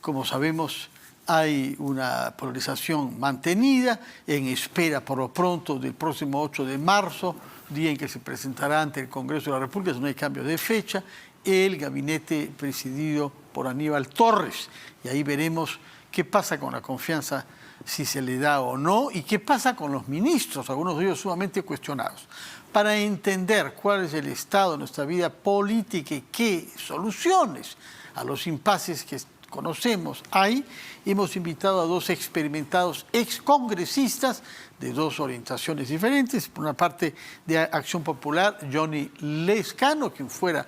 Como sabemos, hay una polarización mantenida en espera por lo pronto del próximo 8 de marzo, día en que se presentará ante el Congreso de la República, si no hay cambio de fecha, el gabinete presidido por Aníbal Torres. Y ahí veremos qué pasa con la confianza, si se le da o no, y qué pasa con los ministros, algunos de ellos sumamente cuestionados. Para entender cuál es el estado de nuestra vida política y qué soluciones a los impases que conocemos hay, hemos invitado a dos experimentados excongresistas de dos orientaciones diferentes. Por una parte, de Acción Popular, Johnny Lezcano, quien fuera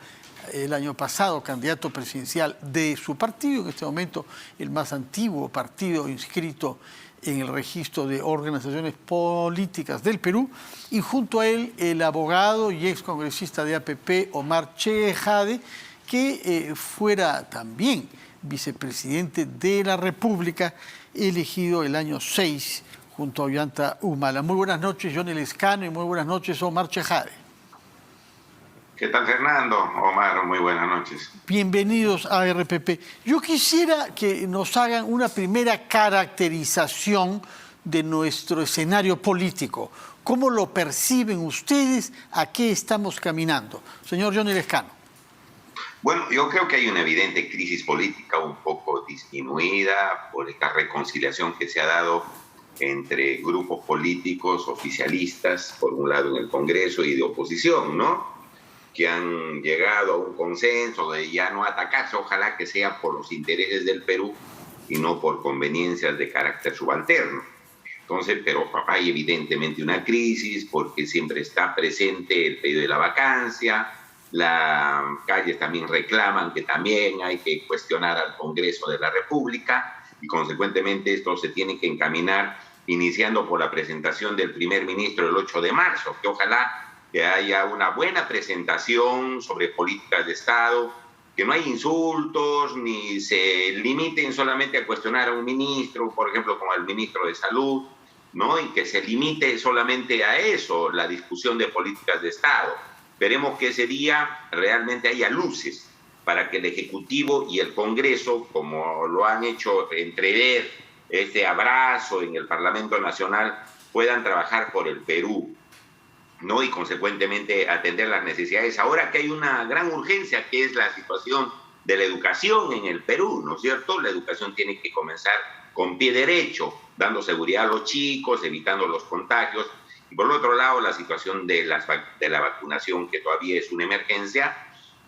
el año pasado candidato presidencial de su partido, en este momento el más antiguo partido inscrito en el registro de organizaciones políticas del Perú, y junto a él el abogado y excongresista de APP, Omar Chejade, que fuera también vicepresidente de la República, elegido el año 6 junto a Ollanta Humala. Muy buenas noches, Johnny Lezcano, y muy buenas noches, Omar Chejade. ¿Qué tal, Fernando? Omar, muy buenas noches. Bienvenidos a RPP. Yo quisiera que nos hagan una primera caracterización de nuestro escenario político. ¿Cómo lo perciben ustedes? ¿A qué estamos caminando? Señor Johnny Lezcano. Bueno, yo creo que hay una evidente crisis política un poco disminuida por esta reconciliación que se ha dado entre grupos políticos oficialistas, por un lado en el Congreso, y de oposición, ¿no?, que han llegado a un consenso de ya no atacarse, ojalá que sea por los intereses del Perú y no por conveniencias de carácter subalterno. Entonces, pero hay evidentemente una crisis porque siempre está presente el pedido de la vacancia, las calles también reclaman que también hay que cuestionar al Congreso de la República y consecuentemente esto se tiene que encaminar iniciando por la presentación del primer ministro el 8 de marzo, que ojalá que haya una buena presentación sobre políticas de Estado, que no hay insultos, ni se limiten solamente a cuestionar a un ministro, por ejemplo, como al ministro de Salud, ¿no?, y que se limite solamente a eso, la discusión de políticas de Estado. Esperemos que ese día realmente haya luces para que el Ejecutivo y el Congreso, como lo han hecho entrever este abrazo en el Parlamento Nacional, puedan trabajar por el Perú, ¿no?, y consecuentemente atender las necesidades. Ahora que hay una gran urgencia, que es la situación de la educación en el Perú, ¿no es cierto? La educación tiene que comenzar con pie derecho, dando seguridad a los chicos, evitando los contagios. Y por el otro lado, la situación de la vacunación, que todavía es una emergencia,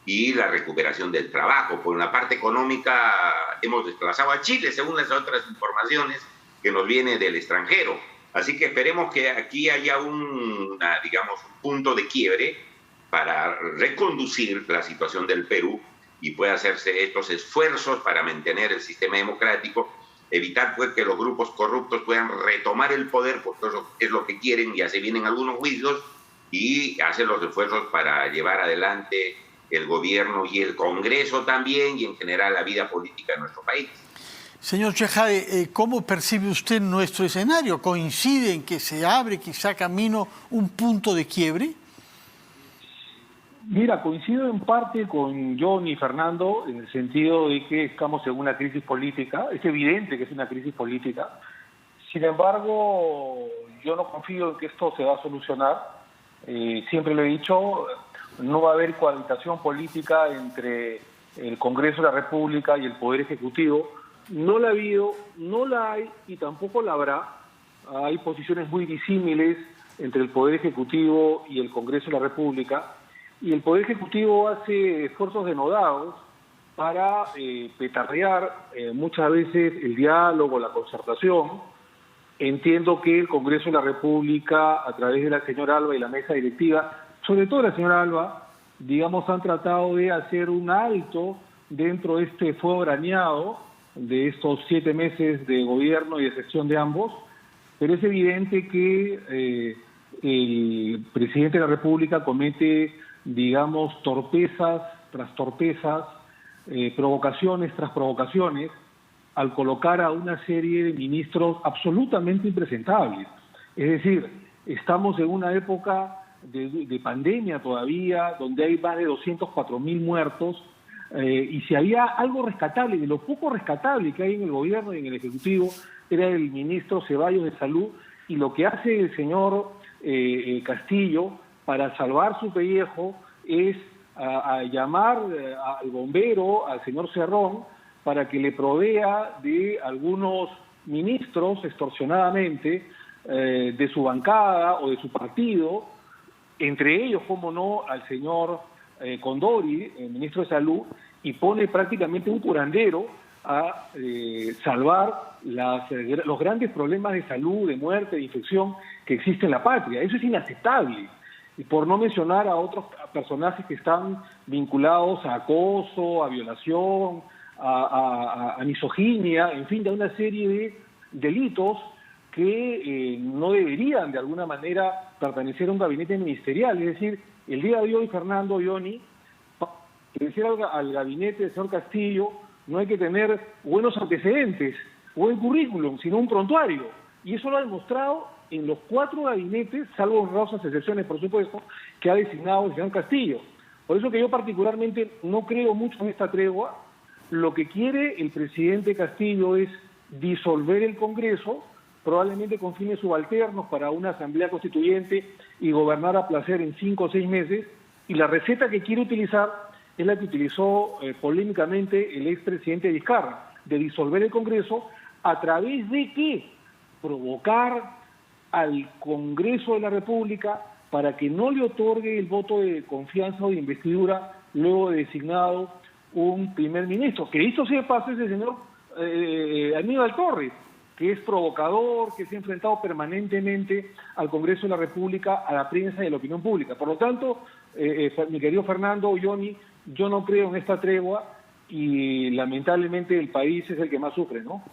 y la recuperación del trabajo. Por la parte económica, hemos desplazado a Chile, según las otras informaciones que nos vienen del extranjero. Así que esperemos que aquí haya un punto de quiebre para reconducir la situación del Perú y pueda hacerse estos esfuerzos para mantener el sistema democrático, evitar pues que los grupos corruptos puedan retomar el poder, porque eso es lo que quieren, ya se vienen algunos juicios, y hacer los esfuerzos para llevar adelante el gobierno y el Congreso también, y en general la vida política de nuestro país. Señor Chejade, ¿cómo percibe usted nuestro escenario? ¿Coincide en que se abre quizá camino un punto de quiebre? Mira, coincido en parte con Johnny y Fernando en el sentido de que estamos en una crisis política. Es evidente que es una crisis política. Sin embargo, yo no confío en que esto se va a solucionar. Siempre lo he dicho, no va a haber cohabitación política entre el Congreso de la República y el Poder Ejecutivo. No la ha habido, no la hay y tampoco la habrá. Hay posiciones muy disímiles entre el Poder Ejecutivo y el Congreso de la República, y el Poder Ejecutivo hace esfuerzos denodados para petardear muchas veces el diálogo, la concertación. Entiendo que el Congreso de la República, a través de la señora Alba y la mesa directiva, sobre todo la señora Alba, han tratado de hacer un alto dentro de este fuego graneado de estos 7 meses de gobierno y de gestión de ambos, pero es evidente que el presidente de la República comete, torpezas tras torpezas, provocaciones tras provocaciones, al colocar a una serie de ministros absolutamente impresentables. Es decir, estamos en una época de pandemia todavía, donde hay más de 204.000 muertos, y si había algo rescatable, de lo poco rescatable que hay en el gobierno y en el Ejecutivo, era el ministro Ceballos de Salud, y lo que hace el señor Castillo para salvar su pellejo es a llamar al bombero, al señor Cerrón, para que le provea de algunos ministros extorsionadamente de su bancada o de su partido, entre ellos, como no, al señor Condori, el ministro de Salud, y pone prácticamente un curandero a salvar los grandes problemas de salud, de muerte, de infección que existen en la patria. Eso es inaceptable. Y por no mencionar a otros personajes que están vinculados a acoso, a violación, a misoginia, en fin, de una serie de delitos que no deberían de alguna manera pertenecer a un gabinete ministerial. Es decir, el día de hoy, Fernando, Johnny, para pertenecer al gabinete del señor Castillo no hay que tener buenos antecedentes, buen currículum, sino un prontuario. Y eso lo ha demostrado en los 4 gabinetes, salvo honrosas excepciones, por supuesto, que ha designado el señor Castillo. Por eso que yo particularmente no creo mucho en esta tregua. Lo que quiere el presidente Castillo es disolver el Congreso, probablemente con fines subalternos para una asamblea constituyente y gobernar a placer en 5 o 6 meses, y la receta que quiere utilizar es la que utilizó polémicamente el expresidente Vizcarra, de disolver el Congreso a través de ¿qué? Provocar al Congreso de la República para que no le otorgue el voto de confianza o de investidura luego de designado un primer ministro, que hizo sea paso es el señor Aníbal Torres, que es provocador, que se ha enfrentado permanentemente al Congreso de la República, a la prensa y a la opinión pública. Por lo tanto, mi querido Fernando, Johnny, yo no creo en esta tregua y lamentablemente el país es el que más sufre, ¿no?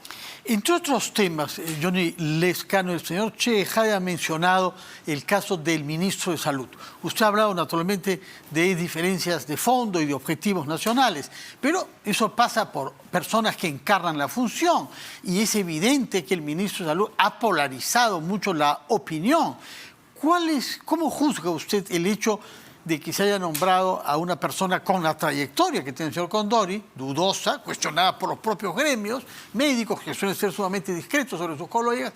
Entre otros temas, Johnny Lezcano, el señor Chejade ha mencionado el caso del ministro de Salud. Usted ha hablado naturalmente de diferencias de fondo y de objetivos nacionales, pero eso pasa por personas que encarnan la función y es evidente que el ministro de Salud ha polarizado mucho la opinión. ¿Cómo juzga usted el hecho de que se haya nombrado a una persona con la trayectoria que tiene el señor Condori, dudosa, cuestionada por los propios gremios médicos, que suelen ser sumamente discretos sobre sus colegas,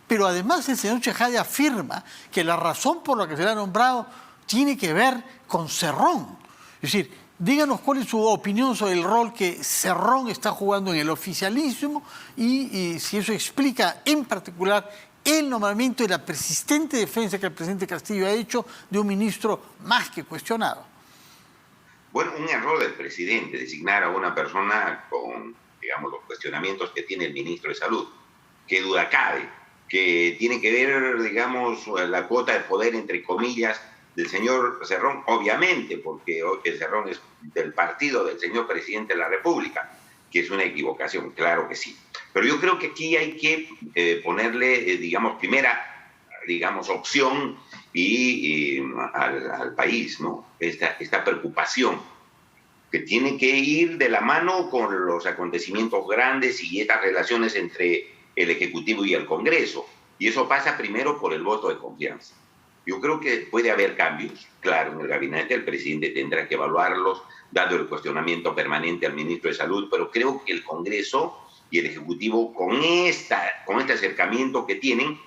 pero además el señor Chejade afirma que la razón por la que se le ha nombrado tiene que ver con Cerrón? Es decir, díganos cuál es su opinión sobre el rol que Cerrón está jugando en el oficialismo y si eso explica en particular el nombramiento y la persistente defensa que el presidente Castillo ha hecho de un ministro más que cuestionado. Bueno, un error del presidente designar a una persona con, digamos, los cuestionamientos que tiene el ministro de Salud. Qué duda cabe, que tiene que ver, digamos, la cuota de poder, entre comillas, del señor Cerrón, obviamente, porque el Cerrón es del partido del señor presidente de la República, que es una equivocación, claro que sí. Pero yo creo que aquí hay que ponerle, digamos, primera, digamos, opción al país, ¿no? Esta preocupación que tiene que ir de la mano con los acontecimientos grandes y estas relaciones entre el Ejecutivo y el Congreso. Y eso pasa primero por el voto de confianza. Yo creo que puede haber cambios, claro, en el gabinete. El presidente tendrá que evaluarlos, dado el cuestionamiento permanente al ministro de Salud, pero creo que el Congreso y el Ejecutivo, con este acercamiento que tienen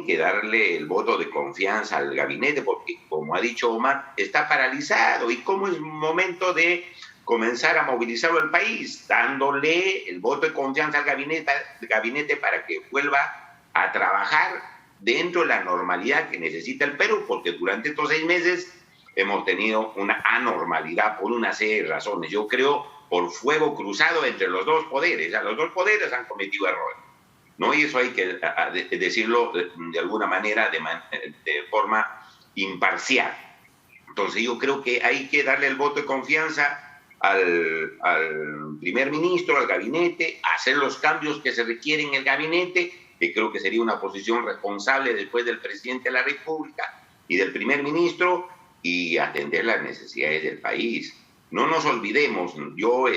que darle el voto de confianza al gabinete, porque, como ha dicho Omar, está paralizado, y como es momento de comenzar a movilizar al país, dándole el voto de confianza al gabinete para que vuelva a trabajar dentro de la normalidad que necesita el Perú, porque durante estos 6 meses hemos tenido una anormalidad por una serie de razones. Yo creo por fuego cruzado entre los dos poderes. Los dos poderes han cometido errores, ¿no? Y eso hay que decirlo de alguna manera, de forma imparcial. Entonces yo creo que hay que darle el voto de confianza al primer ministro, al gabinete, hacer los cambios que se requieren en el gabinete, que creo que sería una posición responsable después del presidente de la República y del primer ministro, y atender las necesidades del país. No nos olvidemos, yo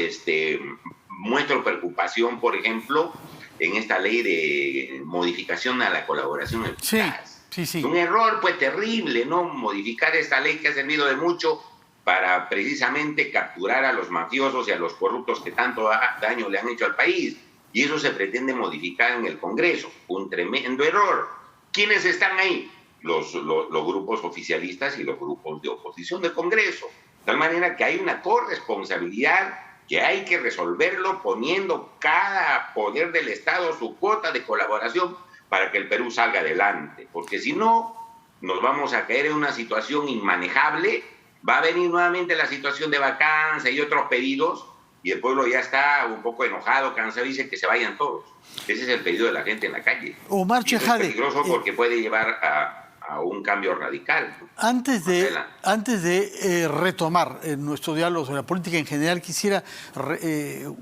muestro preocupación, por ejemplo, en esta ley de modificación a la colaboración eficaz. Sí. Un error, pues, terrible, ¿no? Modificar esta ley que ha servido de mucho para precisamente capturar a los mafiosos y a los corruptos que tanto daño le han hecho al país. Y eso se pretende modificar en el Congreso. Un tremendo error. ¿Quiénes están ahí? Los grupos oficialistas y los grupos de oposición del Congreso. De tal manera que hay una corresponsabilidad que hay que resolverlo poniendo cada poder del Estado su cuota de colaboración para que el Perú salga adelante. Porque si no, nos vamos a caer en una situación inmanejable. Va a venir nuevamente la situación de vacancia y otros pedidos, y el pueblo ya está un poco enojado, cansado, y dice que se vayan todos. Ese es el pedido de la gente en la calle. Omar Chejade, es peligroso porque puede llevar a un cambio radical. Antes de retomar nuestro diálogo sobre la política en general, quisiera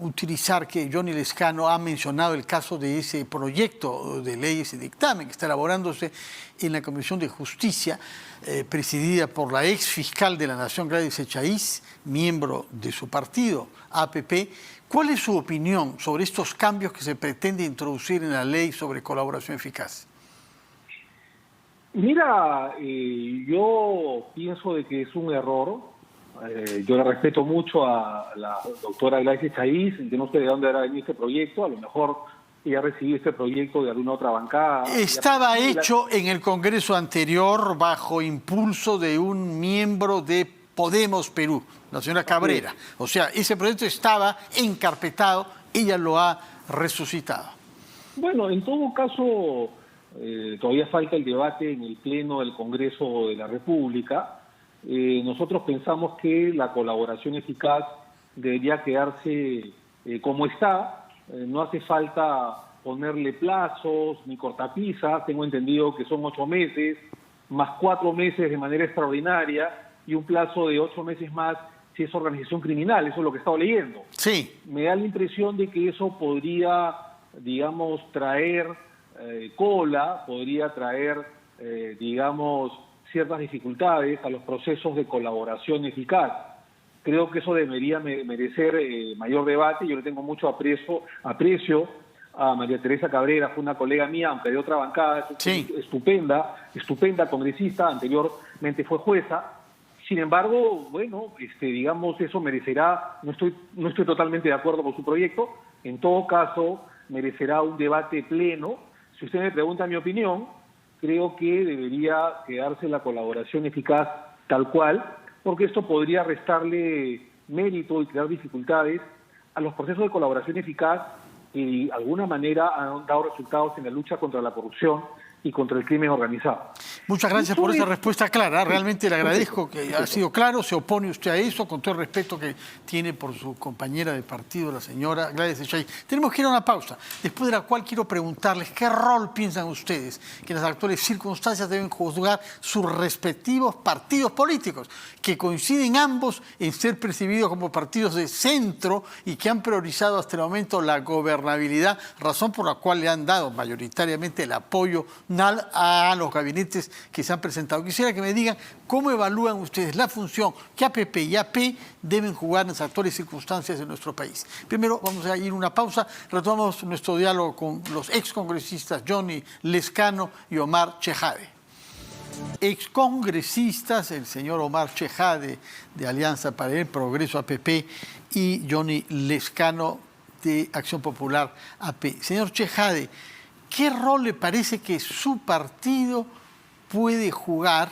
utilizar que Johnny Lezcano ha mencionado el caso de ese proyecto de ley, ese dictamen que está elaborándose en la Comisión de Justicia, presidida por la ex fiscal de la Nación, Gladys Echaíz, miembro de su partido, APP. ¿Cuál es su opinión sobre estos cambios que se pretende introducir en la ley sobre colaboración eficaz? Mira, yo pienso de que es un error. Yo le respeto mucho a la doctora Gladys Echaíz. Yo no sé de dónde habrá venido este proyecto. A lo mejor ella recibió este proyecto de alguna otra bancada. Estaba hecho en el Congreso anterior bajo impulso de un miembro de Podemos Perú, la señora Cabrera. O sea, ese proyecto estaba encarpetado, ella lo ha resucitado. Bueno, en todo caso, todavía falta el debate en el Pleno del Congreso de la República. Nosotros pensamos que la colaboración eficaz debería quedarse como está. No hace falta ponerle plazos ni cortapisas. Tengo entendido que son 8 meses, más 4 meses de manera extraordinaria y un plazo de 8 meses más si es organización criminal. Eso es lo que he estado leyendo. Sí. Me da la impresión de que eso podría, digamos, traer cola, podría traer, digamos, ciertas dificultades a los procesos de colaboración eficaz. Creo que eso debería merecer mayor debate. Yo le tengo mucho aprecio a María Teresa Cabrera, fue una colega mía, aunque de otra bancada, sí, estupenda congresista, anteriormente fue jueza. Sin embargo, bueno, digamos, eso merecerá, no estoy totalmente de acuerdo con su proyecto, en todo caso, merecerá un debate pleno. Si usted me pregunta mi opinión, creo que debería quedarse la colaboración eficaz tal cual, porque esto podría restarle mérito y crear dificultades a los procesos de colaboración eficaz que de alguna manera han dado resultados en la lucha contra la corrupción y contra el crimen organizado. Muchas gracias por esa respuesta clara. Realmente le agradezco que ha sido claro. Se opone usted a eso, con todo el respeto que tiene por su compañera de partido, la señora Gladys Echaíz. Tenemos que ir a una pausa, después de la cual quiero preguntarles qué rol piensan ustedes que en las actuales circunstancias deben jugar sus respectivos partidos políticos, que coinciden ambos en ser percibidos como partidos de centro y que han priorizado hasta el momento la gobernabilidad, razón por la cual le han dado mayoritariamente el apoyo a los gabinetes que se han presentado. Quisiera que me digan cómo evalúan ustedes la función que APP y AP deben jugar en las actuales circunstancias de nuestro país. Primero vamos a ir a una pausa, retomamos nuestro diálogo con los excongresistas Johnny Lezcano y Omar Chejade. Excongresistas, el señor Omar Chejade de Alianza para el Progreso APP y Johnny Lezcano de Acción Popular AP. Señor Chejade, ¿qué rol le parece que su partido puede jugar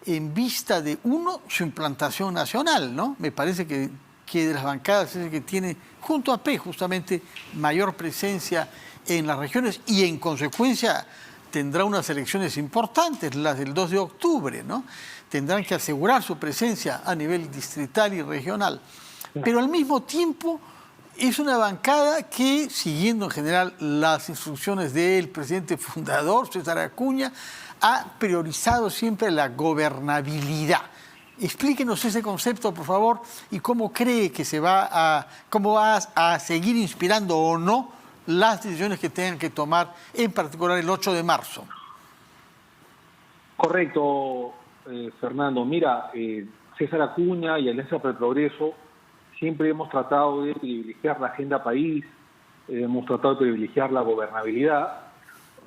en vista de, uno, su implantación nacional, ¿no? Me parece que de las bancadas es el que tiene, junto a AP, justamente mayor presencia en las regiones y en consecuencia tendrá unas elecciones importantes, las del 2 de octubre, ¿no? Tendrán que asegurar su presencia a nivel distrital y regional. Pero al mismo tiempo es una bancada que, siguiendo en general las instrucciones del presidente fundador, César Acuña, ha priorizado siempre la gobernabilidad. Explíquenos ese concepto, por favor, y cómo cree que cómo va a seguir inspirando o no las decisiones que tengan que tomar, en particular el 8 de marzo. Correcto, Fernando. Mira, César Acuña y Alianza para el Progreso siempre hemos tratado de privilegiar la agenda país, hemos tratado de privilegiar la gobernabilidad.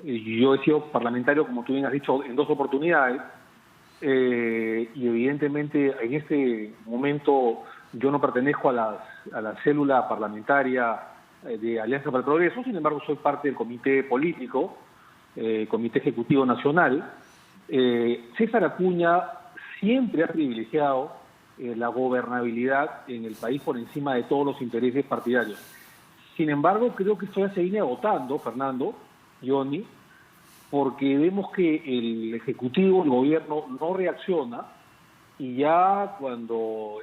Yo he sido parlamentario, como tú bien has dicho, en 2 oportunidades. y evidentemente en este momento yo no pertenezco a la célula parlamentaria de Alianza para el Progreso, sin embargo soy parte del comité político, Comité Ejecutivo Nacional. César Acuña siempre ha privilegiado la gobernabilidad en el país por encima de todos los intereses partidarios. Sin embargo, creo que esto ya se viene agotando, Fernando, Johnny, porque vemos que el Ejecutivo, el gobierno, no reacciona, y ya cuando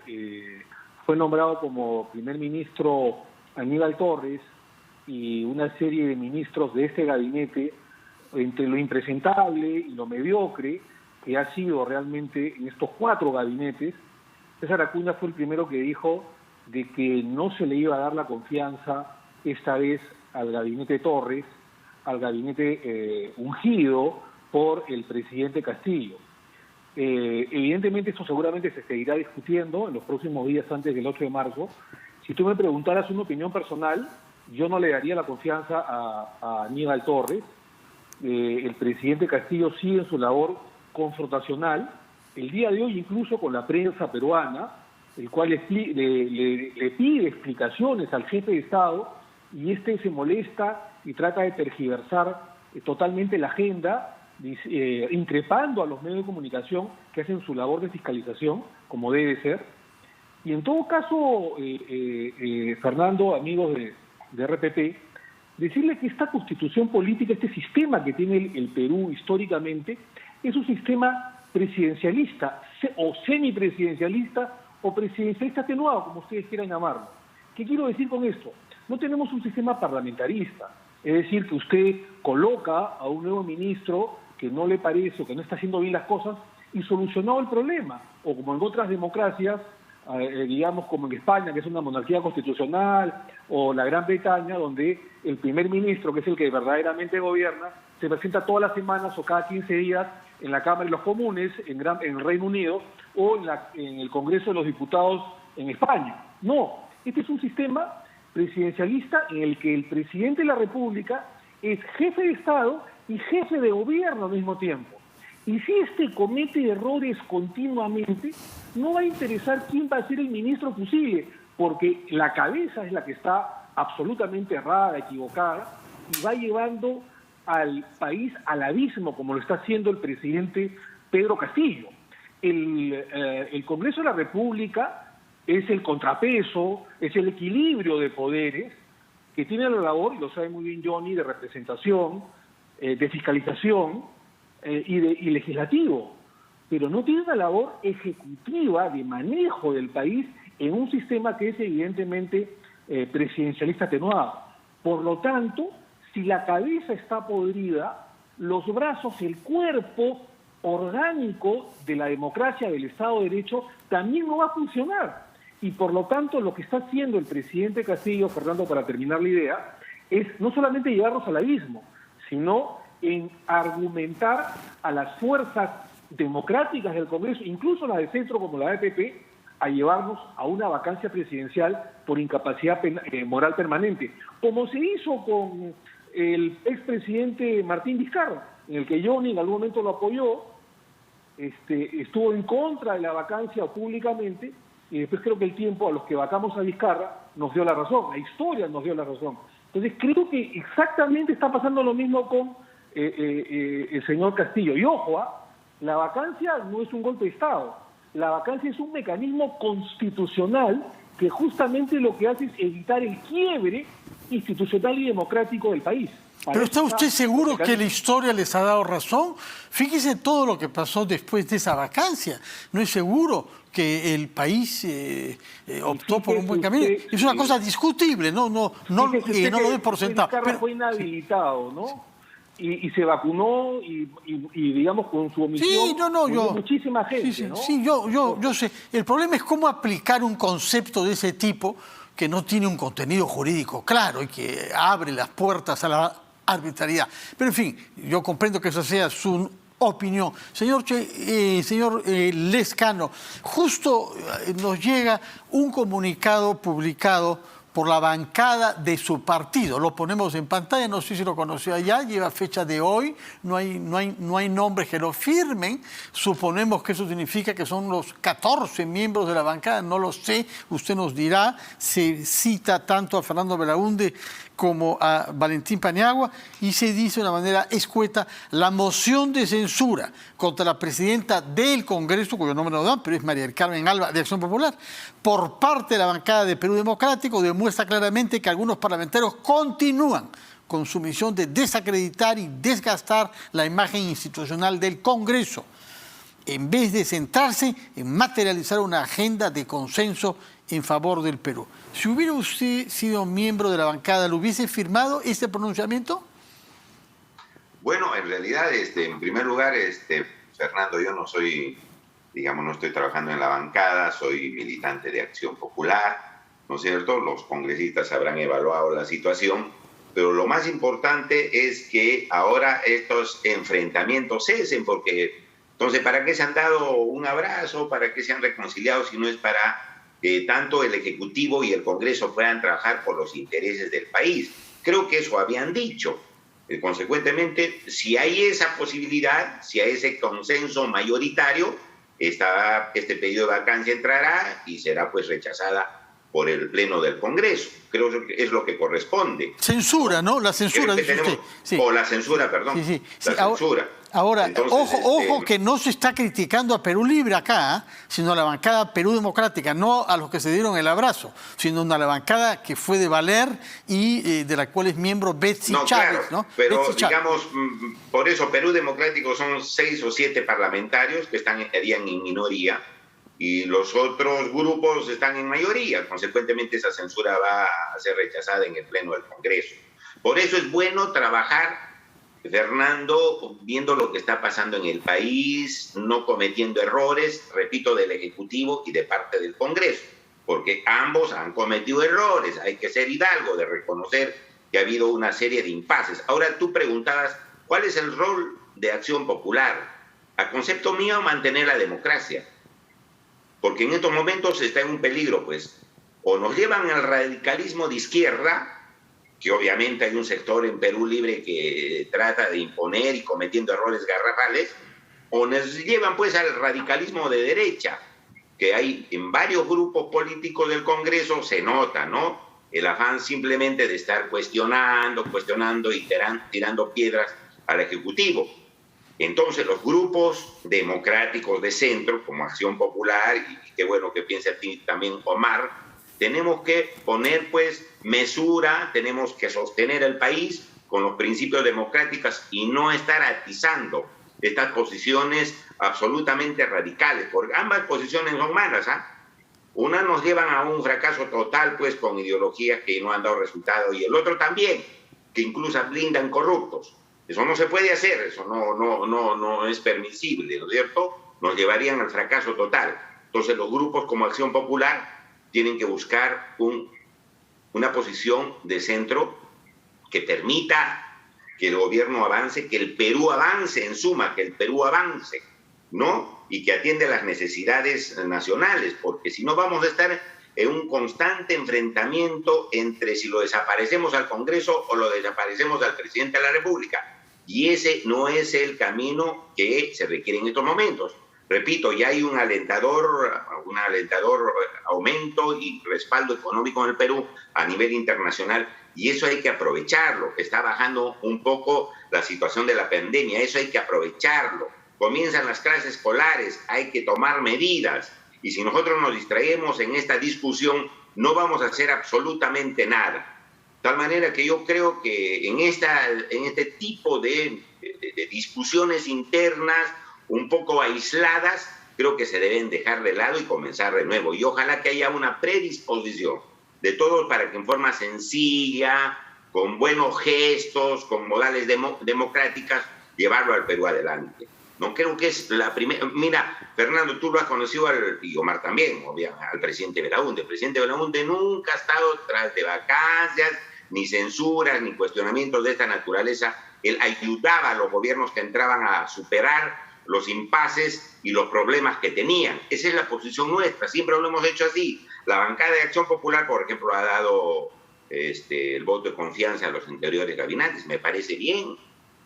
fue nombrado como primer ministro Aníbal Torres y una serie de ministros de este gabinete, entre lo impresentable y lo mediocre que ha sido realmente en estos 4 gabinetes, César Acuña fue el primero que dijo de que no se le iba a dar la confianza esta vez al gabinete Torres, al gabinete ungido por el presidente Castillo. Evidentemente esto seguramente se seguirá discutiendo en los próximos días antes del 8 de marzo. Si tú me preguntaras una opinión personal, yo no le daría la confianza a Aníbal Torres. El presidente Castillo sigue en su labor confrontacional, el día de hoy incluso con la prensa peruana, el cual le pide explicaciones al jefe de Estado, y este se molesta y trata de tergiversar totalmente la agenda, increpando a los medios de comunicación que hacen su labor de fiscalización, como debe ser. Y en todo caso, Fernando, amigos de RPP, decirle que esta constitución política, este sistema que tiene el Perú históricamente, es un sistema presidencialista, o semipresidencialista, o presidencialista atenuado, como ustedes quieran llamarlo. ¿Qué quiero decir con esto? No tenemos un sistema parlamentarista, es decir, que usted coloca a un nuevo ministro que no le parece o que no está haciendo bien las cosas y solucionado el problema, o como en otras democracias, digamos como en España, que es una monarquía constitucional, o la Gran Bretaña, donde el primer ministro, que es el que verdaderamente gobierna, se presenta todas las semanas o cada 15 días en la Cámara de los Comunes, en el Reino Unido, o en el Congreso de los Diputados en España. No, este es un sistema presidencialista en el que el presidente de la República es jefe de Estado y jefe de gobierno al mismo tiempo. Y si este comete errores continuamente, no va a interesar quién va a ser el ministro posible, porque la cabeza es la que está absolutamente errada, equivocada, y va llevando al país al abismo, como lo está haciendo el presidente Pedro Castillo. El Congreso de la República es el contrapeso, es el equilibrio de poderes que tiene la labor, y lo sabe muy bien Johnny, de representación, de fiscalización y legislativo, pero no tiene una labor ejecutiva de manejo del país en un sistema que es evidentemente presidencialista atenuado. Por lo tanto, si la cabeza está podrida, los brazos, el cuerpo orgánico de la democracia, del Estado de Derecho, también no va a funcionar. Y por lo tanto, lo que está haciendo el presidente Castillo, Fernando, para terminar la idea, es no solamente llevarnos al abismo, sino en argumentar a las fuerzas democráticas del Congreso, incluso las de centro como la APP, a llevarnos a una vacancia presidencial por incapacidad moral permanente, como se hizo con el expresidente Martín Vizcarra, en el que Johnny en algún momento lo apoyó, estuvo en contra de la vacancia públicamente, y después creo que el tiempo a los que vacamos a Vizcarra nos dio la razón, la historia nos dio la razón. Entonces creo que exactamente está pasando lo mismo con el señor Castillo. Y ojo, la vacancia no es un golpe de Estado, la vacancia es un mecanismo constitucional que justamente lo que hace es evitar el quiebre institucional y democrático del país. ¿Pero está usted seguro que la historia les ha dado razón? Fíjese todo lo que pasó después de esa vacancia. No es seguro que el país optó por un buen camino. Es una cosa discutible, no lo doy por sentado. Pero fue inhabilitado, ¿no? Y se vacunó y digamos con su omisión muchísima gente, ¿no? Sí, yo sé. El problema es cómo aplicar un concepto de ese tipo que no tiene un contenido jurídico claro y que abre las puertas a la arbitrariedad. Pero en fin, yo comprendo que esa sea su opinión. Señor Lescano, justo nos llega un comunicado publicado por la bancada de su partido. Lo ponemos en pantalla, no sé si lo conoció allá, lleva fecha de hoy, no hay nombres que lo firmen. Suponemos que eso significa que son los 14 miembros de la bancada, no lo sé, usted nos dirá. Se cita tanto a Fernando Belaúnde como a Valentín Paniagua y se dice de una manera escueta: la moción de censura contra la presidenta del Congreso, cuyo nombre no dan, pero es María del Carmen Alba, de Acción Popular, por parte de la bancada de Perú Democrático, demuestra claramente que algunos parlamentarios continúan con su misión de desacreditar y desgastar la imagen institucional del Congreso, en vez de centrarse en materializar una agenda de consenso en favor del Perú. Si hubiera usted sido miembro de la bancada, ¿lo hubiese firmado este pronunciamiento? Bueno, en realidad, en primer lugar, Fernando, yo no soy, digamos, no estoy trabajando en la bancada, soy militante de Acción Popular, ¿no es cierto? Los congresistas habrán evaluado la situación, pero lo más importante es que ahora estos enfrentamientos cesen, porque entonces, ¿para qué se han dado un abrazo? ¿Para qué se han reconciliado si no es para que tanto el Ejecutivo y el Congreso puedan trabajar por los intereses del país? Creo que eso habían dicho. Consecuentemente, si hay esa posibilidad, si hay ese consenso mayoritario, este pedido de vacancia entrará y será pues rechazada por el Pleno del Congreso. Creo que es lo que corresponde. Censura, ¿no? La censura, dice usted. Sí. O la censura, perdón. Sí. La censura. Ahora, entonces, ojo que no se está criticando a Perú Libre acá, sino a la bancada Perú Democrática, no a los que se dieron el abrazo, sino a la bancada que fue de Valer y de la cual es miembro Betsy Chávez. Claro, ¿no? Pero Betsy digamos, Chávez. Por eso Perú Democrático son 6 o 7 parlamentarios que estarían en minoría y los otros grupos están en mayoría. Consecuentemente, esa censura va a ser rechazada en el Pleno del Congreso. Por eso es bueno trabajar, Fernando, viendo lo que está pasando en el país, no cometiendo errores, repito, del Ejecutivo y de parte del Congreso, porque ambos han cometido errores. Hay que ser hidalgo de reconocer que ha habido una serie de impases. Ahora tú preguntabas, ¿cuál es el rol de Acción Popular? A concepto mío, mantener la democracia, porque en estos momentos está en un peligro, pues, o nos llevan al radicalismo de izquierda, que obviamente hay un sector en Perú Libre que trata de imponer y cometiendo errores garrafales, o nos llevan pues al radicalismo de derecha, que hay en varios grupos políticos del Congreso, se nota, ¿no? El afán simplemente de estar cuestionando y tirando piedras al Ejecutivo. Entonces los grupos democráticos de centro, como Acción Popular, y qué bueno que piense a ti también Omar, tenemos que poner pues mesura, tenemos que sostener el país con los principios democráticos y no estar atizando estas posiciones absolutamente radicales, porque ambas posiciones son malas, ¿ah? Una nos llevan a un fracaso total pues con ideologías que no han dado resultado y el otro también, que incluso blindan corruptos. Eso no se puede hacer, eso no es permisible, ¿no es cierto? Nos llevarían al fracaso total. Entonces los grupos como Acción Popular tienen que buscar una posición de centro que permita que el gobierno avance, que el Perú avance, en suma, que el Perú avance, ¿no? Y que atiende las necesidades nacionales, porque si no vamos a estar en un constante enfrentamiento entre si lo desaparecemos al Congreso o lo desaparecemos al presidente de la República. Y ese no es el camino que se requiere en estos momentos. Repito, ya hay un alentador aumento y respaldo económico en el Perú a nivel internacional y eso hay que aprovecharlo. Está bajando un poco la situación de la pandemia, eso hay que aprovecharlo. Comienzan las clases escolares, hay que tomar medidas y si nosotros nos distraemos en esta discusión no vamos a hacer absolutamente nada. De tal manera que yo creo que en este tipo de discusiones internas un poco aisladas, creo que se deben dejar de lado y comenzar de nuevo. Y ojalá que haya una predisposición de todos para que en forma sencilla, con buenos gestos, con modales democráticas, llevarlo al Perú adelante. No creo que es la primera... Mira, Fernando, tú lo has conocido, y Omar también, obviamente, al presidente Belaúnde. El presidente Belaúnde nunca ha estado tras de vacancias, ni censuras, ni cuestionamientos de esta naturaleza. Él ayudaba a los gobiernos que entraban a superar los impases y los problemas que tenían. Esa es la posición nuestra, siempre lo hemos hecho así. La bancada de Acción Popular, por ejemplo, ha dado el voto de confianza a los anteriores gabinetes, me parece bien.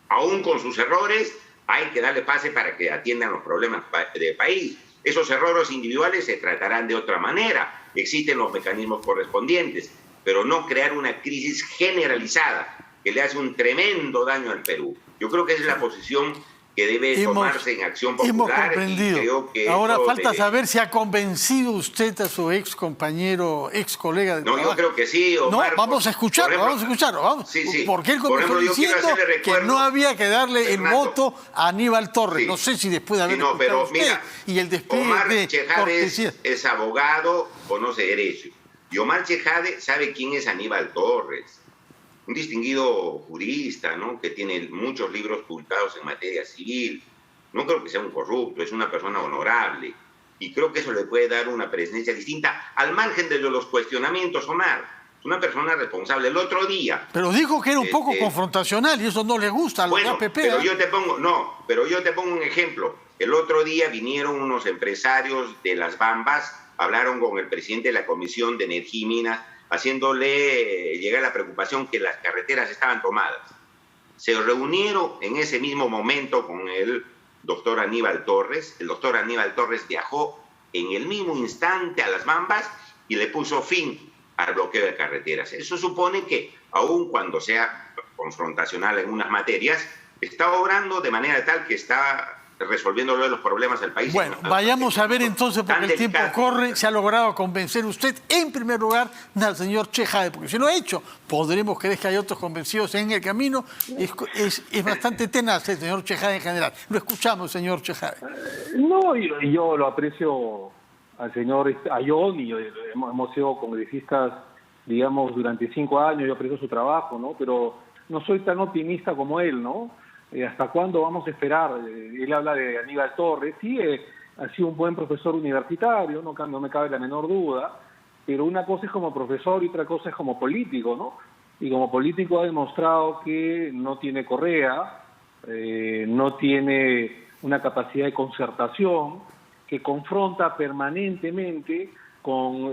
Aún con sus errores, hay que darle pase para que atiendan los problemas del país. Esos errores individuales se tratarán de otra manera. Existen los mecanismos correspondientes, pero no crear una crisis generalizada que le hace un tremendo daño al Perú. Yo creo que esa es la posición que debe tomarse en Acción Popular. Hemos comprendido. Y creo que ahora falta saber si ha convencido usted a su ex compañero, ex colega de trabajo. Yo creo que sí, Omar. No, vamos a escucharlo, vamos. Sí. Porque él comenzó diciendo que no había que darle Fernando, el voto a Aníbal Torres. Sí. No sé si después de haber no, pero usted mira, y el despliegue Omar de Chejade cortesía. es abogado, conoce derecho. Y Omar Chejade sabe quién es Aníbal Torres. Un distinguido jurista, ¿no? Que tiene muchos libros publicados en materia civil. No creo que sea un corrupto, es una persona honorable. Y creo que eso le puede dar una presencia distinta, al margen de los cuestionamientos, Omar. Es una persona responsable. El otro día... Pero dijo que era un poco confrontacional y eso no le gusta a los APP. Pero yo te pongo un ejemplo. El otro día vinieron unos empresarios de Las Bambas, hablaron con el presidente de la Comisión de Energía y Minas, haciéndole llegar la preocupación que las carreteras estaban tomadas. Se reunieron en ese mismo momento con el doctor Aníbal Torres. El doctor Aníbal Torres viajó en el mismo instante a Las Bambas y le puso fin al bloqueo de carreteras. Eso supone que, aun cuando sea confrontacional en unas materias, está obrando de manera tal que está resolviendo los problemas del país. Bueno, vayamos a ver entonces, porque el tiempo corre. Se ha logrado convencer usted, en primer lugar, al señor Chejade, porque si lo ha hecho, podremos creer que hay otros convencidos en el camino. Es bastante tenaz el señor Chejade en general. Lo escuchamos, señor Chejade. No, yo lo aprecio al señor Ayón y hemos sido congresistas, digamos, durante 5 años. Yo aprecio su trabajo, ¿no? Pero no soy tan optimista como él, ¿no? ¿Hasta cuándo vamos a esperar? Él habla de Aníbal Torres, sí, ha sido un buen profesor universitario, no me cabe la menor duda, pero una cosa es como profesor y otra cosa es como político, ¿no? Y como político ha demostrado que no tiene correa, no tiene una capacidad de concertación, que confronta permanentemente con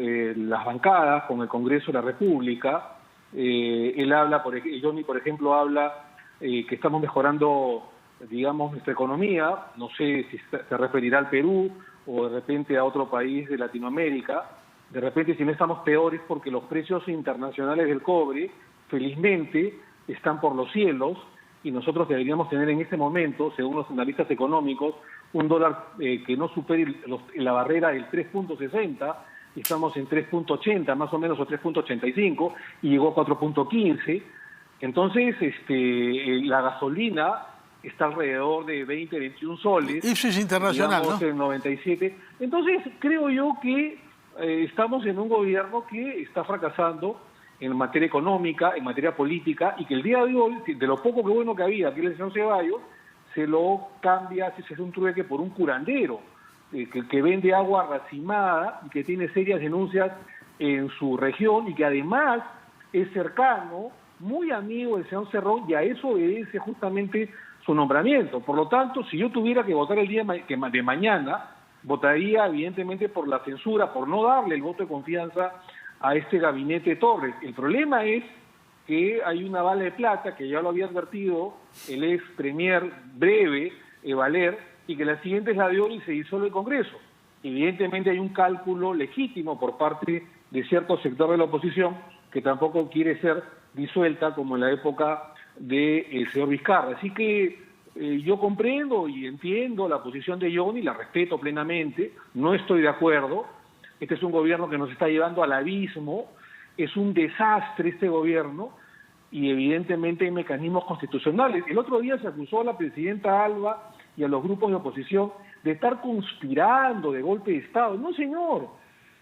las bancadas, con el Congreso de la República. Él habla, Johnny, por ejemplo, habla que estamos mejorando, digamos, nuestra economía. No sé si se referirá al Perú o de repente a otro país de Latinoamérica. De repente, si no estamos peores, porque los precios internacionales del cobre, felizmente, están por los cielos y nosotros deberíamos tener en este momento, según los analistas económicos, un dólar que no supere la barrera del 3.60, estamos en 3.80 más o menos, o 3.85, y llegó a 4.15. Entonces, la gasolina está alrededor de 20, 21 soles. Eso es internacional, digamos, ¿no? En 97. Entonces, creo yo que estamos en un gobierno que está fracasando en materia económica, en materia política, y que el día de hoy, de lo poco que bueno que había aquí en el señor Ceballos, se lo cambia, se hace un trueque por un curandero, que vende agua racimada y que tiene serias denuncias en su región y que además es cercano, muy amigo del señor Cerrón, y a eso obedece justamente su nombramiento. Por lo tanto, si yo tuviera que votar el día de mañana, votaría evidentemente por la censura, por no darle el voto de confianza a este gabinete Torres. El problema es que hay una bala de plata, que ya lo había advertido el ex premier breve, Valer, y que la siguiente es la de hoy y se disuelve el Congreso. Evidentemente hay un cálculo legítimo por parte de cierto sector de la oposición que tampoco quiere ser disuelta como en la época del señor Vizcarra. Así que yo comprendo y entiendo la posición de Johnny, la respeto plenamente, no estoy de acuerdo. Este es un gobierno que nos está llevando al abismo, es un desastre este gobierno y evidentemente hay mecanismos constitucionales. El otro día se acusó a la presidenta Alba y a los grupos de oposición de estar conspirando de golpe de Estado. No, señor.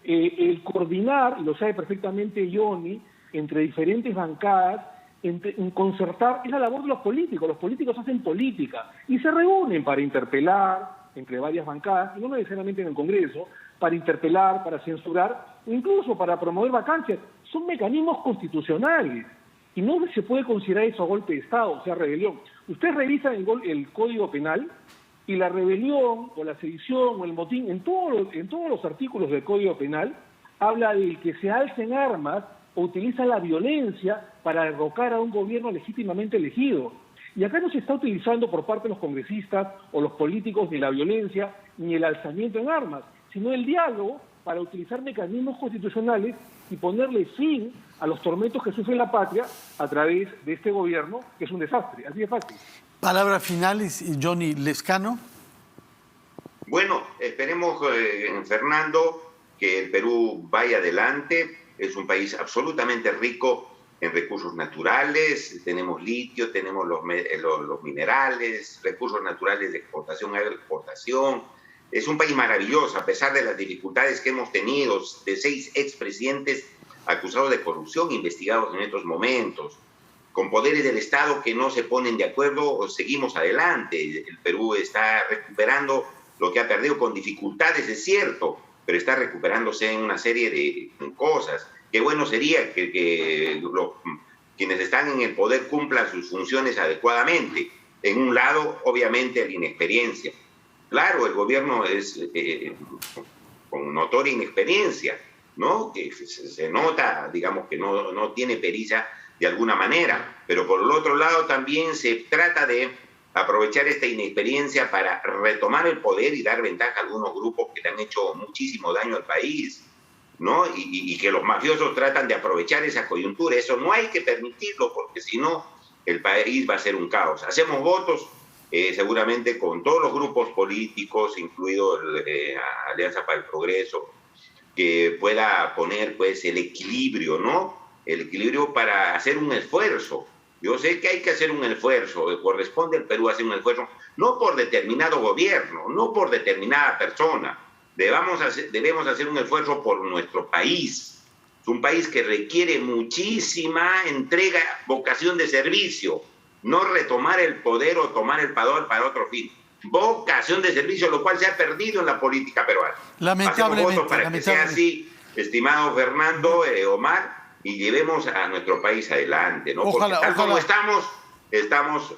El coordinar, y lo sabe perfectamente Johnny, entre diferentes bancadas, en concertar, es la labor de los políticos. Los políticos hacen política y se reúnen para interpelar entre varias bancadas, y no necesariamente en el Congreso, para interpelar, para censurar, o incluso para promover vacancias. Son mecanismos constitucionales y no se puede considerar eso golpe de Estado, o sea, rebelión. Ustedes revisan el Código Penal Y la rebelión o la sedición o el motín, en todos los artículos del Código Penal, habla del que se alza en armas o utiliza la violencia para derrocar a un gobierno legítimamente elegido. Y acá no se está utilizando por parte de los congresistas o los políticos ni la violencia ni el alzamiento en armas, sino el diálogo para utilizar mecanismos constitucionales y ponerle fin a los tormentos que sufre la patria a través de este gobierno, que es un desastre, así de fácil. Palabras finales, Johnny Lezcano. Bueno, esperemos, Fernando, que el Perú vaya adelante. Es un país absolutamente rico en recursos naturales, tenemos litio, tenemos los minerales, recursos naturales de exportación a exportación. Es un país maravilloso, a pesar de las dificultades que hemos tenido, de 6 expresidentes acusados de corrupción, investigados en estos momentos, con poderes del Estado que no se ponen de acuerdo, seguimos adelante. El Perú está recuperando lo que ha perdido con dificultades, es cierto, pero está recuperándose en una serie de cosas. Qué bueno sería que quienes están en el poder cumplan sus funciones adecuadamente. En un lado, obviamente, la inexperiencia. Claro, el gobierno es con notoria inexperiencia, ¿no? Que se nota, digamos, que no tiene pericia de alguna manera. Pero por el otro lado también se trata de aprovechar esta inexperiencia para retomar el poder y dar ventaja a algunos grupos que le han hecho muchísimo daño al país, ¿no? Y que los mafiosos tratan de aprovechar esa coyuntura. Eso no hay que permitirlo, porque si no, el país va a ser un caos. Hacemos votos seguramente con todos los grupos políticos, incluido Alianza para el Progreso, que pueda poner pues el equilibrio, ¿no? El equilibrio para hacer un esfuerzo. Yo sé que hay que hacer un esfuerzo, corresponde al Perú hacer un esfuerzo, no por determinado gobierno, no por determinada persona. Debemos hacer un esfuerzo por nuestro país. Es un país que requiere muchísima entrega, vocación de servicio, no retomar el poder o tomar el poder para otro fin. Vocación de servicio, lo cual se ha perdido en la política peruana. Lamentablemente. Hacemos votos para que sea así, estimado Fernando, Omar, y llevemos a nuestro país adelante, ¿no? Ojalá, porque tal ojalá. como estamos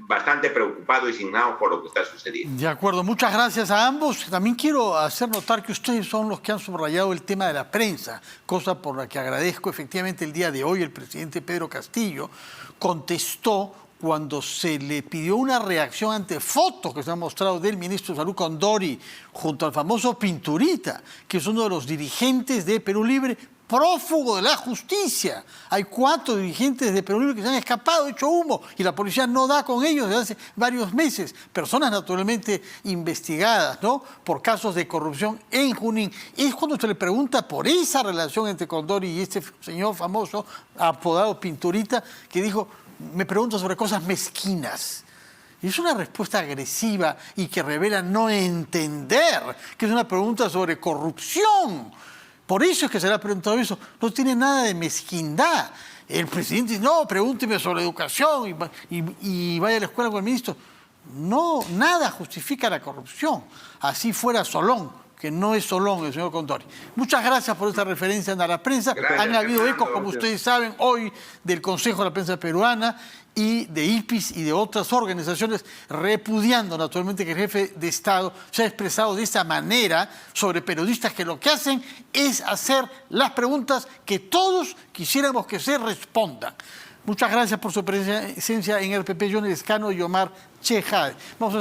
bastante preocupados y indignados por lo que está sucediendo. De acuerdo, muchas gracias a ambos. También quiero hacer notar que ustedes son los que han subrayado el tema de la prensa, cosa por la que agradezco. Efectivamente, el día de hoy el presidente Pedro Castillo contestó cuando se le pidió una reacción ante fotos que se han mostrado del ministro de Salud Condori junto al famoso Pinturita, que es uno de los dirigentes de Perú Libre, prófugo de la justicia. Hay 4 dirigentes de Perú Libre que se han escapado, hecho humo, y la policía no da con ellos desde hace varios meses. Personas naturalmente investigadas, ¿no?, por casos de corrupción en Junín. Es cuando se le pregunta por esa relación entre Condori y este señor famoso, apodado Pinturita, que dijo, me pregunta sobre cosas mezquinas. Y es una respuesta agresiva y que revela no entender que es una pregunta sobre corrupción. Por eso es que se le ha preguntado eso. No tiene nada de mezquindad. El presidente dice, no, pregúnteme sobre educación y vaya a la escuela con el ministro. No, nada justifica la corrupción. Así fuera Solón, que no es Solón el señor Condori. Muchas gracias por esta referencia a la prensa. Gracias, Han habido Fernando, ecos, como ustedes saben, hoy del Consejo de la Prensa Peruana y de IPIS y de otras organizaciones, repudiando naturalmente que el jefe de Estado se ha expresado de esta manera sobre periodistas que lo que hacen es hacer las preguntas que todos quisiéramos que se respondan. Muchas gracias por su presencia en RPP, Johnny Lezcano y Omar Chejade. Vamos a